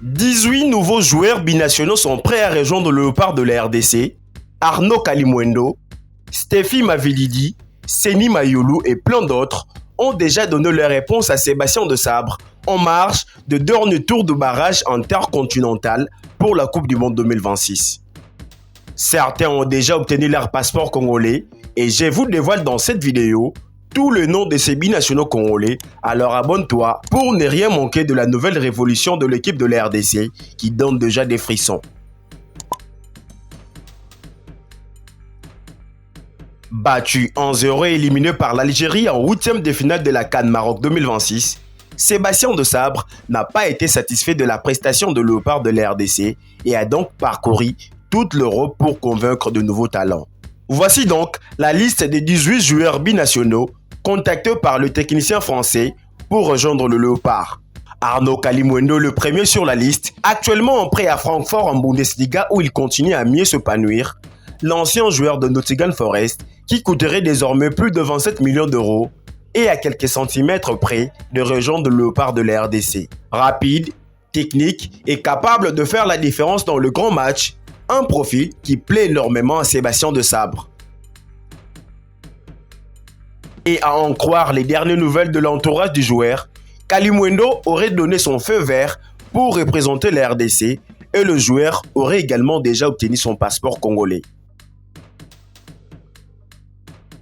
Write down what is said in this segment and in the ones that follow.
18 nouveaux joueurs binationaux sont prêts à rejoindre le Léopard de la RDC. Arnaud Kalimuendo, Stephy Mavididi, Seny Mayulu et plein d'autres ont déjà donné leur réponse à Sébastien Desabre en marge de dernier tour de barrage intercontinental pour la Coupe du Monde 2026. Certains ont déjà obtenu leur passeport congolais et je vous dévoile dans cette vidéo tous les noms de ces binationaux congolais, alors abonne-toi pour ne rien manquer de la nouvelle révolution de l'équipe de la RDC qui donne déjà des frissons. Battu 1-0 et éliminé par l'Algérie en 8e de finale de la CAN Maroc 2026, Sébastien Desabre n'a pas été satisfait de la prestation de Léopard de la RDC et a donc parcouru toute l'Europe pour convaincre de nouveaux talents. Voici donc la liste des 18 joueurs binationaux contactés par le technicien français pour rejoindre le Léopard. Arnaud Kalimuendo, le premier sur la liste, actuellement en prêt à Francfort en Bundesliga où il continue à mieux s'épanouir. L'ancien joueur de Nottingham Forest qui coûterait désormais plus de 27 millions d'euros et à quelques centimètres près de rejoindre le Léopard de la RDC. Rapide, technique et capable de faire la différence dans le grand match, un profil qui plaît énormément à Sébastien Desabre. Et à en croire les dernières nouvelles de l'entourage du joueur, Kalimuendo aurait donné son feu vert pour représenter la RDC et le joueur aurait également déjà obtenu son passeport congolais.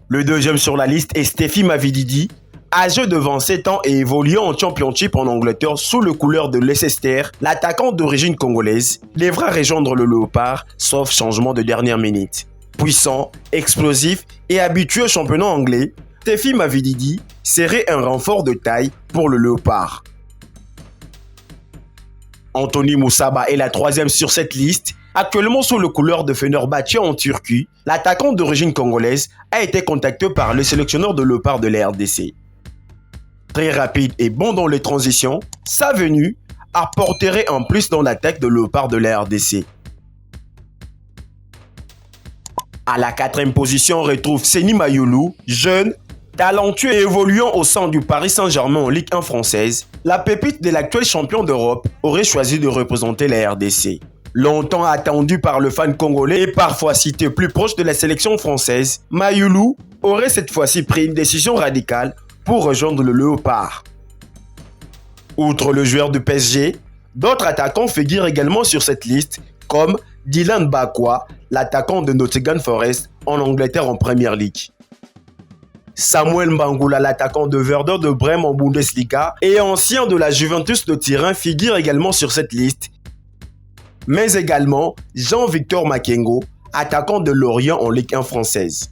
Le deuxième sur la liste est Stephy Mavididi, âgé de 27 ans et évoluant en Championship en Angleterre sous le couleur de Leicester. L'attaquant d'origine congolaise devra rejoindre le Léopard, sauf changement de dernière minute. Puissant, explosif et habitué au championnat anglais, Stephy Mavididi serait un renfort de taille pour le Léopard. Anthony Moussaba est la troisième sur cette liste. Actuellement sous le couleur de Fenerbahçe en Turquie, l'attaquant d'origine congolaise a été contacté par le sélectionneur de Léopard de la RDC. Très rapide et bon dans les transitions, sa venue apporterait en plus dans l'attaque de Léopard de la RDC. À la 4e position, on retrouve Seny Mayulu, jeune, talentueux et évoluant au sein du Paris Saint-Germain en Ligue 1 française. La pépite de l'actuel champion d'Europe aurait choisi de représenter la RDC. Longtemps attendu par le fan congolais et parfois cité plus proche de la sélection française, Mayulu aurait cette fois-ci pris une décision radicale pour rejoindre le Léopard. Outre le joueur du PSG, d'autres attaquants figurent également sur cette liste, comme Dylan Bakwa, l'attaquant de Nottingham Forest en Angleterre en Premier League. Samuel Mbangula, l'attaquant de Werder de Brême en Bundesliga et ancien de la Juventus de Turin, figure également sur cette liste, mais également Jean-Victor Makengo, attaquant de Lorient en Ligue 1 française.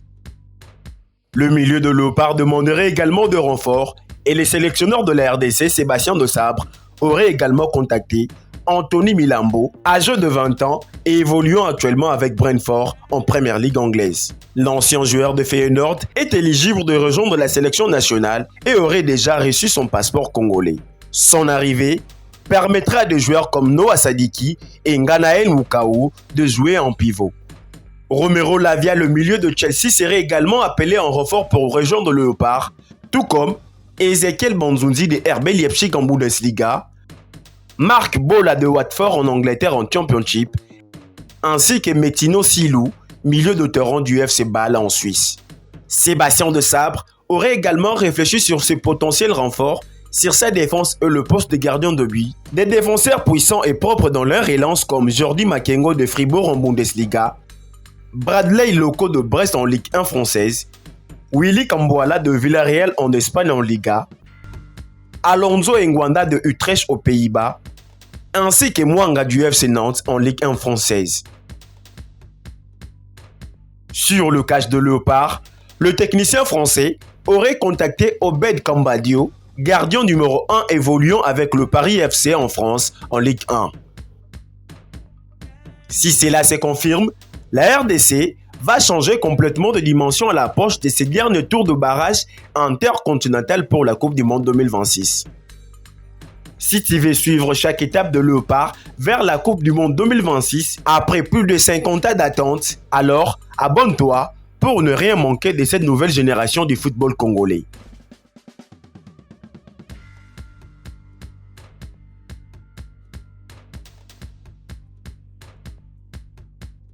Le milieu de Léopard demanderait également de renforts et les sélectionneurs de la RDC, Sébastien Desabre, auraient également contacté Anthony Milambo, âgé de 20 ans et évoluant actuellement avec Brentford en Premier League anglaise. L'ancien joueur de Feyenoord est éligible de rejoindre la sélection nationale et aurait déjà reçu son passeport congolais. Son arrivée permettra à des joueurs comme Noah Sadiki et Nganaël Moukau de jouer en pivot. Romero Lavia, le milieu de Chelsea, serait également appelé en renfort pour rejoindre le Léopard, tout comme Ezekiel Banzunzi de RB Leipzig en Bundesliga, Marc Bola de Watford en Angleterre en Championship, ainsi que Metino Silou, milieu de terrain du FC Bâle en Suisse. Sébastien Desabre aurait également réfléchi sur ses potentiels renforts sur sa défense et le poste de gardien de but. Des défenseurs puissants et propres dans leur relance comme Jordi Makengo de Fribourg en Bundesliga, Bradley Loco de Brest en Ligue 1 française, Willy Kamboala de Villarreal en Espagne en Liga, Alonso Ngwanda de Utrecht aux Pays-Bas, ainsi que Mwanga du FC Nantes en Ligue 1 française. Sur le cache de Léopard, le technicien français aurait contacté Obed Kambadio, gardien numéro 1 évoluant avec le Paris FC en France en Ligue 1. Si cela se confirme, la RDC va changer complètement de dimension à l'approche de ces derniers tours de barrage intercontinental pour la Coupe du Monde 2026. Si tu veux suivre chaque étape de Léopard vers la Coupe du Monde 2026 après plus de 50 ans d'attente, alors abonne-toi pour ne rien manquer de cette nouvelle génération du football congolais.